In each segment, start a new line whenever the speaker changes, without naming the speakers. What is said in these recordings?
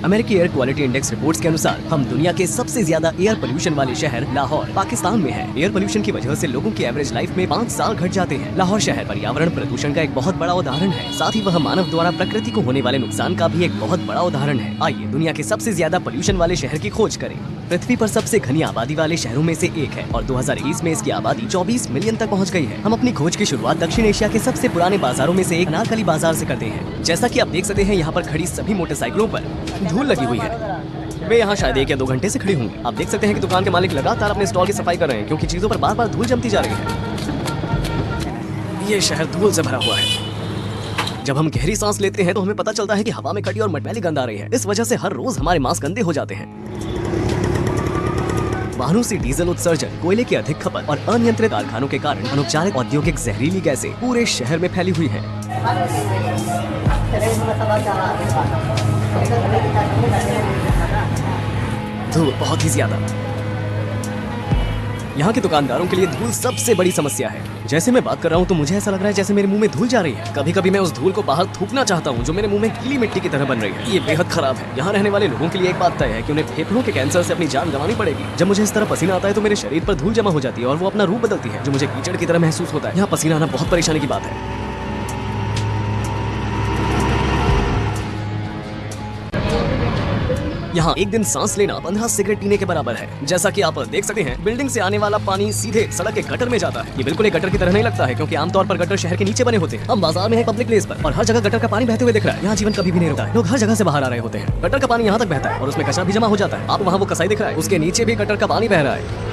अमेरिकी air quality index reports के अनुसार हम दुनिया के सबसे ज्यादा एयर पोल्यूशन वाले शहर लाहौर पाकिस्तान में है। एयर पोल्यूशन की वजह से लोगों की एवरेज लाइफ में 5 साल घट जाते हैं। लाहौर शहर पर्यावरण प्रदूषण का एक बहुत बड़ा उदाहरण है, साथ ही वह मानव द्वारा प्रकृति को होने वाले नुकसान का भी एक बहुत बड़ा उदाहरण है। आइए दुनिया के सबसे ज्यादा पोल्यूशन वाले शहर की खोज करें। पृथ्वी पर सबसे घनी आबादी वाले शहरों में से एक है और 2021 में इसकी आबादी 24 मिलियन तक पहुंच गई है। हम अपनी खोज की शुरुआत दक्षिण एशिया के सबसे पुराने बाजारों में से एक अनारकली बाजार से करते हैं। जैसा कि आप देख सकते हैं, यहाँ पर खड़ी सभी मोटरसाइकिलों पर धूल लगी हुई है। वे यहाँ शायद 1 या 2 घंटे से खड़ी होंगी। आप देख सकते हैं कि दुकान के मालिक लगातार अपने स्टॉल की सफाई कर रहे हैं, क्योंकि चीजों पर बार बार धूल जमती जा रही है। ये शहर धूल से भरा हुआ है। जब हम गहरी सांस लेते हैं तो हमें पता चलता है कि हवा में खड़ी और मटमैली गंध आ रही है। इस वजह से हर रोज हमारे मास्क गंदे हो जाते हैं। वाहनों से डीजल उत्सर्जन, कोयले की अधिक खपत और अनियंत्रित कारखानों के कारण अनौपचारिक औद्योगिक जहरीली गैसें पूरे शहर में फैली हुई हैं। धूल बहुत ही ज्यादा। यहाँ के दुकानदारों के लिए धूल सबसे बड़ी समस्या है। जैसे मैं बात कर रहा हूँ तो मुझे ऐसा लग रहा है जैसे मेरे मुंह में धूल जा रही है। कभी कभी मैं उस धूल को बाहर थूकना चाहता हूँ जो मेरे मुंह में गीली मिट्टी की तरह बन रही है। ये बेहद खराब है। यहाँ रहने वाले लोगों के लिए एक बात तय है कि उन्हें फेफड़ों के कैंसर से अपनी जान गंवानी पड़ेगी। जब मुझे इस तरह पसीना आता है तो मेरे शरीर पर धूल जमा हो जाती है और वो अपना रूप बदलती है, जो मुझे कीचड़ की तरह महसूस होता है। यहाँ पसीना आना बहुत परेशानी की बात है। यहाँ एक दिन सांस लेना 15 सिगरेट पीने के बराबर है। जैसा कि आप देख सकते हैं, बिल्डिंग से आने वाला पानी सीधे सड़क के गटर में जाता है। ये बिल्कुल एक गटर की तरह नहीं लगता है, क्योंकि आमतौर पर गटर शहर के नीचे बने होते हैं। हम बाजार में है, पब्लिक प्लेस पर, और हर जगह गटर का पानी बहते हुए दिख रहा है। यहाँ जीवन कभी भी नहीं रुका है। लोग हर जगह से बाहर आ रहे होते हैं। गटर का पानी यहाँ तक बहता है और उसमें कचरा भी जमा हो जाता है। आप वहाँ वो कसाई दिख रहा है, उसके नीचे भी गटर का पानी बह रहा है।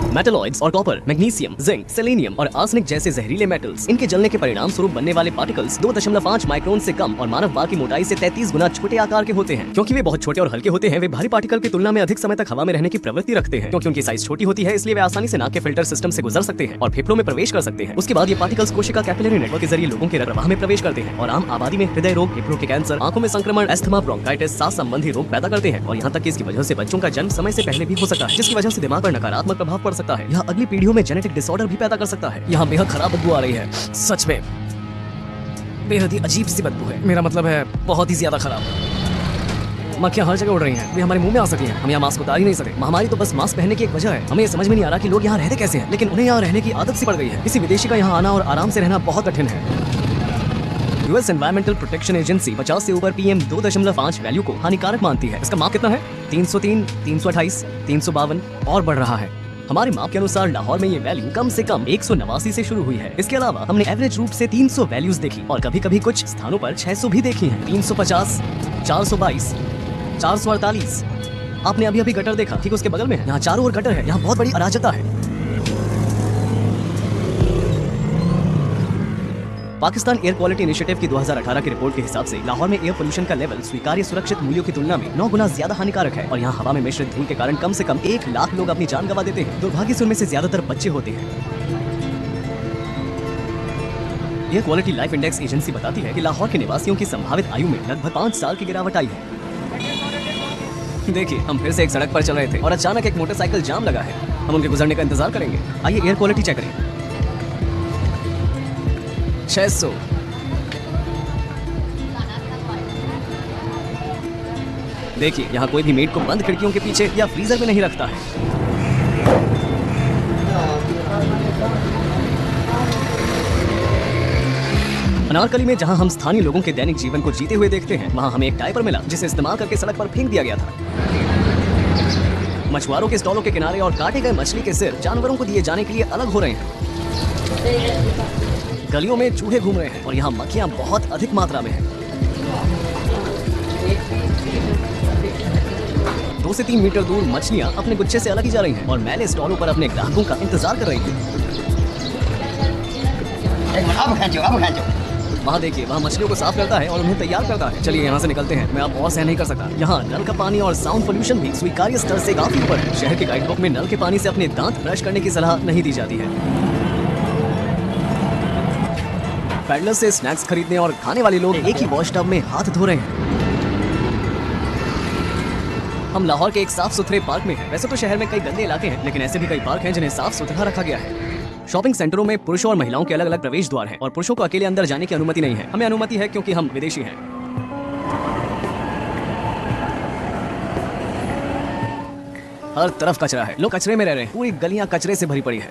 मेटलॉइड्स और कॉपर, मैग्नीशियम, जिंक, सेलेनियम और आर्सेनिक जैसे जहरीले मेटल्स, इनके जलने के परिणाम स्वरूप बनने वाले पार्टिकल्स 2.5 माइक्रोन से कम और मानव बाल की मोटाई से 33 गुना छोटे आकार के होते हैं। क्योंकि वे बहुत छोटे और हल्के होते हैं, वे भारी पार्टिकल की तुलना में अधिक समय तक हवा में रहने की प्रवृत्ति रखते हैं। क्योंकि उनकी साइज छोटी होती है, इसलिए वे आसानी से नाक के फिल्टर सिस्टम से गुजर सकते हैं और फेफड़ों में प्रवेश कर सकते हैं। उसके बाद ये पार्टिकल्स कोशिका कैपिलरी नेटवर्क के जरिए लोगों के रक्त प्रवाह में प्रवेश करते हैं और आम आबादी में हृदय रोग, फेफड़ों के कैंसर, आंखों में संक्रमण, अस्थमा, ब्रोंकाइटिस, सांस संबंधी रोग पैदा करते हैं। और यहाँ तक कि इसकी वजह से बच्चों का जन्म समय से पहले भी हो सकता है, जिसकी वजह से दिमाग पर नकारात्मक प्रभाव पड़ सकता है। यह अगली पीढ़ियों में जेनेटिक डिसऑर्डर भी पैदा कर सकता है। यहाँ बेहद खराब बदबू आ रही है। सच में बेहद ही अजीब सी बदबू है। मेरा मतलब है बहुत ही ज्यादा खराब। मक्खियाँ हर जगह उड़ रही हैं। वे हमारे मुंह में आ सकती हैं। हम यहाँ मास्क उतार ही नहीं सकते। महामारी तो बस मास्क पहनने की एक वजह है। हमें ये समझ में नहीं आ रहा कि लोग यहाँ रहते कैसे हैं, लेकिन उन्हें यहाँ रहने की आदत सी पड़ गई है। किसी विदेशी का यहाँ आना और आराम से रहना बहुत कठिन है। यूएस एनवायरमेंटल प्रोटेक्शन एजेंसी 50 से ऊपर PM 2.5 वैल्यू को हानिकारक मानती है। इसका मार्क कितना है? 303, 328, 352 और बढ़ रहा है। हमारे माप के अनुसार लाहौर में ये वैल्यू कम से कम 189 से शुरू हुई है। इसके अलावा हमने एवरेज रूप से 300 वैल्यूज देखी और कभी कभी कुछ स्थानों पर 600 भी देखी हैं। 350, 422, 448। आपने अभी अभी गटर देखा, ठीक उसके बगल में है। यहाँ चारों ओर गटर है। यहाँ बहुत बड़ी अराजकता है। पाकिस्तान एयर क्वालिटी इनिशिएटिव की 2018 की रिपोर्ट के हिसाब से लाहौर में एयर पोल्यूशन का लेवल स्वीकार्य सुरक्षित मूल्यों की तुलना में 9 गुना ज्यादा हानिकारक है और यहाँ हवा में मिश्रित धूल के कारण कम से कम 1 लाख लोग अपनी जान गंवा देते हैं। दुर्भाग्य से उनमें से ज्यादातर बच्चे होते हैं। Air quality life index agency बताती है कि लाहौर के निवासियों की संभावित आयु में लगभग 5 साल की गिरावट आई है। देखिए, हम फिर से एक सड़क पर चल रहे थे और अचानक एक मोटरसाइकिल जाम लगा है। हम उनके गुजरने का इंतजार करेंगे। आइए एयर क्वालिटी चेक करें। 600। देखिए, यहाँ कोई भी मेड को बंद खिड़कियों के पीछे या फ्रीजर में नहीं रखता है। अनारकली में जहाँ हम स्थानीय लोगों के दैनिक जीवन को जीते हुए देखते हैं, वहाँ हमें एक डायपर मिला जिसे इस्तेमाल करके सड़क पर फेंक दिया गया था। मछुआरों के स्टॉलों के किनारे और काटे गए मछली के सिर जानवरों को दिए जाने के लिए अलग हो रहे हैं। गलियों में चूहे घूम रहे हैं और यहाँ मक्खियाँ बहुत अधिक मात्रा में हैं। 2 से 3 मीटर दूर मछलियाँ अपने गुच्छे से अलग ही जा रही हैं और मैले स्टॉलों पर अपने ग्राहकों का इंतजार कर रही हैं। वहाँ देखिए, वहाँ मछलियों को साफ करता है और उन्हें तैयार करता है। चलिए यहाँ से निकलते हैं, मैं अब और सहन नहीं कर सकता। यहाँ नल का पानी और साउंड पोल्यूशन भी स्वीकार्य स्तर से काफी ऊपर है। शहर के गाइडबुक में नल के पानी से अपने दांत ब्रश करने की सलाह नहीं दी जाती है। पैडलर से स्नैक्स खरीदने और खाने वाले लोग एक ही वॉश टब में हाथ धो रहे हैं। हम लाहौर के एक साफ सुथरे पार्क में हैं। वैसे तो शहर में कई गंदे इलाके हैं, लेकिन ऐसे भी कई पार्क हैं जिन्हें साफ सुथरा रखा गया है। शॉपिंग सेंटरों में पुरुषों और महिलाओं के अलग अलग प्रवेश द्वार हैं और पुरुषों को अकेले अंदर जाने की अनुमति नहीं है। हमें अनुमति है क्योंकि हम विदेशी हैं। हर तरफ कचरा है, लोग कचरे में रह रहे हैं, पूरी गलियां कचरे से भरी पड़ी है।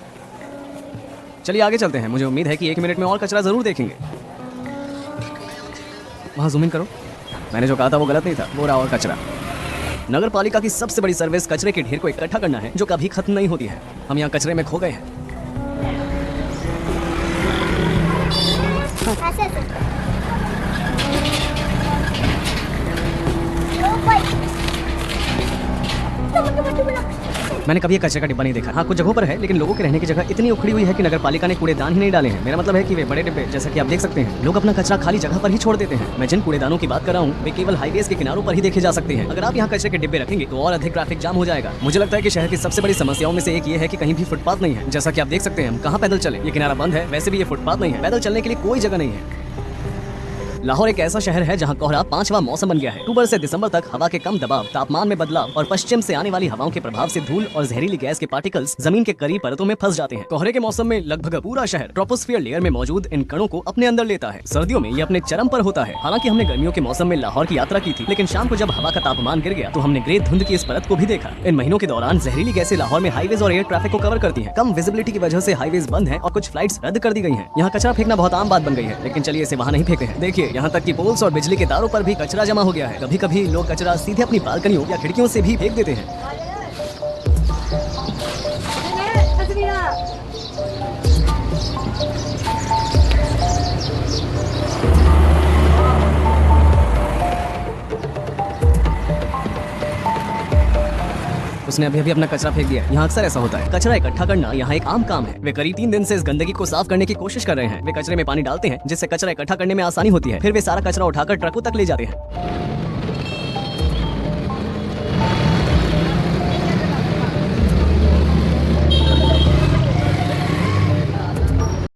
चलिए आगे चलते हैं, मुझे उम्मीद है कि 1 मिनट में और कचरा जरूर देखेंगे। वहाँ जूम इन करो, मैंने जो कहा था वो गलत नहीं था, वो रहा और कचरा। नगर पालिका की सबसे बड़ी सर्विस कचरे के ढेर को इकट्ठा करना है, जो कभी खत्म नहीं होती है। हम यहाँ कचरे में खो गए हैं। मैंने कभी ये कचरे का डिब्बा नहीं देखा। हाँ, कुछ जगहों पर है, लेकिन लोगों के रहने की जगह इतनी उखड़ी हुई है कि नगर पालिका ने कूड़ेदान ही नहीं डाले हैं। मेरा मतलब है कि वे बड़े डिब्बे, जैसा कि आप देख सकते हैं, लोग अपना कचरा खाली जगह पर ही छोड़ देते हैं। मैं जिन कूड़ेदानों की बात कर रहा हूँ वे केवल हाईवेज के किनारों पर ही देखे जा सकते हैं। अगर आप यहाँ कचरे के डिब्बे रखेंगे तो और अधिक ट्रैफिक जाम हो जाएगा। मुझे लगता है कि शहर की सबसे बड़ी समस्याओं में से एक ये है कि कहीं भी फुटपाथ नहीं है। जैसा कि आप देख सकते हैं, हम कहाँ पैदल चले, ये किनारा बंद है। वैसे भी ये फुटपाथ नहीं है, पैदल चलने के लिए कोई जगह नहीं है। लाहौर एक ऐसा शहर है जहां कोहरा 5वां मौसम बन गया है। अक्टूबर से दिसंबर तक हवा के कम दबाव, तापमान में बदलाव और पश्चिम से आने वाली हवाओं के प्रभाव से धूल और जहरीली गैस के पार्टिकल्स जमीन के करीब परतों में फंस जाते हैं। कोहरे के मौसम में लगभग पूरा शहर ट्रोपोस्फियर लेयर में मौजूद इन कणों को अपने अंदर लेता है। सर्दियों में ये अपने चरम पर होता है। हालांकि हमने गर्मियों के मौसम में लाहौर की यात्रा की थी, लेकिन शाम को जब हवा का तापमान गिर गया तो हमने ग्रे धुंध की इस परत को भी देखा। इन महीनों के दौरान जहरीली गैसें लाहौर में हाईवेज और एयर ट्रैफिक को कवर करती है। कम विजिबिलिटी की वजह से हाईवेज बंद है और कुछ फ्लाइट्स रद्द कर दी गई है। यहाँ कचरा फेंकना बहुत आम बात बन गई है, लेकिन चलिए इसे वहाँ नहीं फेंकते हैं। देखिए, यहाँ तक कि पोल्स और बिजली के तारों पर भी कचरा जमा हो गया है। कभी कभी लोग कचरा सीधे अपनी बालकनियों या खिड़कियों से भी फेंक देते हैं। उसने अभी अपना कचरा फेंक दिया। यहाँ अक्सर ऐसा होता है। कचरा इकट्ठा करना यहाँ एक आम काम है। वे करीब 3 दिन से इस गंदगी को साफ करने की कोशिश कर रहे हैं। वे कचरे में पानी डालते हैं जिससे कचरा इकट्ठा करने में आसानी होती है। फिर वे सारा कचरा उठाकर ट्रकों तक ले जाते हैं।